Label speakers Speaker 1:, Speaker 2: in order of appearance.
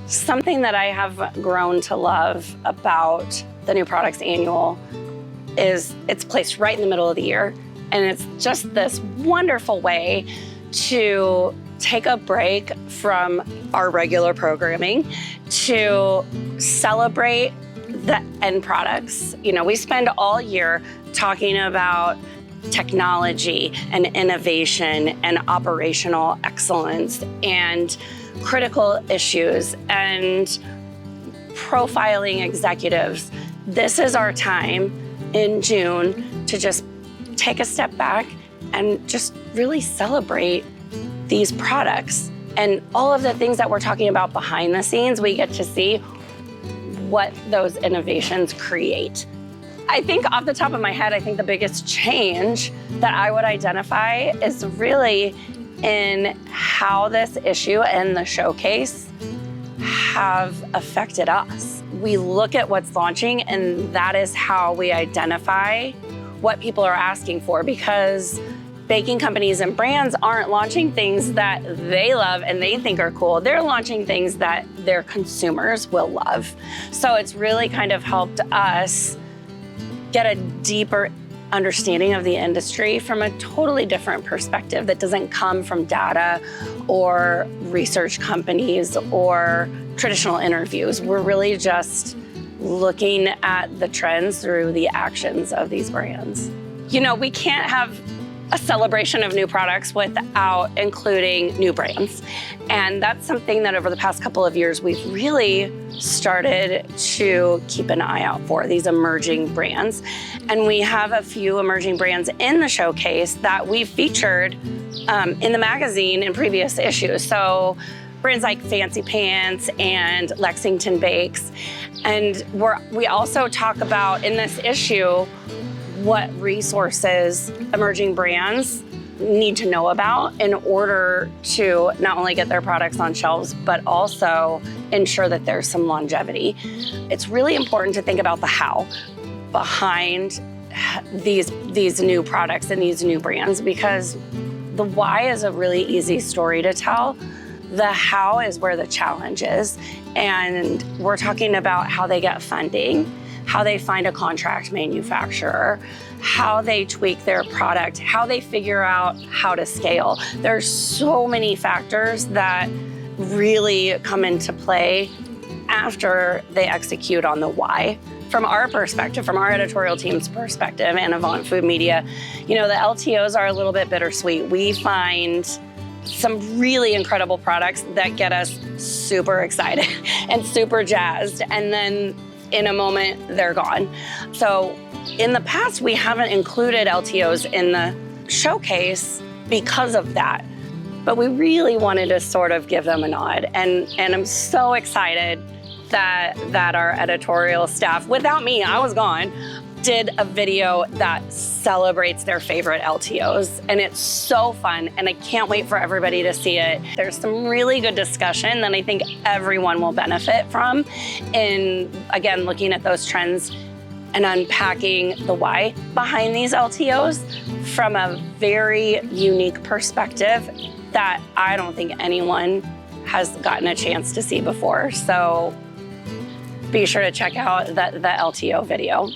Speaker 1: Something that I have grown to love about the New Products Annual is it's placed right in the middle of the year. And it's just this wonderful way to take a break from our regular programming to celebrate the end products. You know, we spend all year talking about technology and innovation and operational excellence and critical issues and profiling executives. This is our time in June to just take a step back and just really celebrate these products and all of the things that we're talking about behind the scenes. We get to see what those innovations create. I think off the top of my head, I think the biggest change that I would identify is really in how this issue and the showcase have affected us. We look at what's launching, and that is how we identify what people are asking for, because baking companies and brands aren't launching things that they love and they think are cool. They're launching things that their consumers will love. So it's really kind of helped us get a deeper understanding of the industry from a totally different perspective that doesn't come from data or research companies or traditional interviews. We're really just looking at the trends through the actions of these brands. You know, we can't have a celebration of new products without including new brands. And that's something that over the past couple of years, we've really started to keep an eye out for, these emerging brands. And we have a few emerging brands in the showcase that we've featured in the magazine in previous issues. So brands like Fancy Pants and Lexington Bakes. And we also talk about in this issue what resources emerging brands need to know about in order to not only get their products on shelves, but also ensure that there's some longevity. It's really important to think about the how behind these new products and these new brands, because the why is a really easy story to tell. The how is where the challenge is. And we're talking about how they get funding, how they find a contract manufacturer, how they tweak their product, how they figure out how to scale. There's so many factors that really come into play after they execute on the why. From our perspective, from our editorial team's perspective and Avant Food Media, you know, the LTOs are a little bit bittersweet. We find some really incredible products that get us super excited and super jazzed, and then in a moment, they're gone. So in the past, we haven't included LTOs in the showcase because of that. But we really wanted to sort of give them a nod. And I'm so excited that our editorial staff, without me, I was gone, did a video that celebrates their favorite LTOs. And it's so fun, and I can't wait for everybody to see it. There's some really good discussion that I think everyone will benefit from in, again, looking at those trends and unpacking the why behind these LTOs from a very unique perspective that I don't think anyone has gotten a chance to see before. So be sure to check out the LTO video.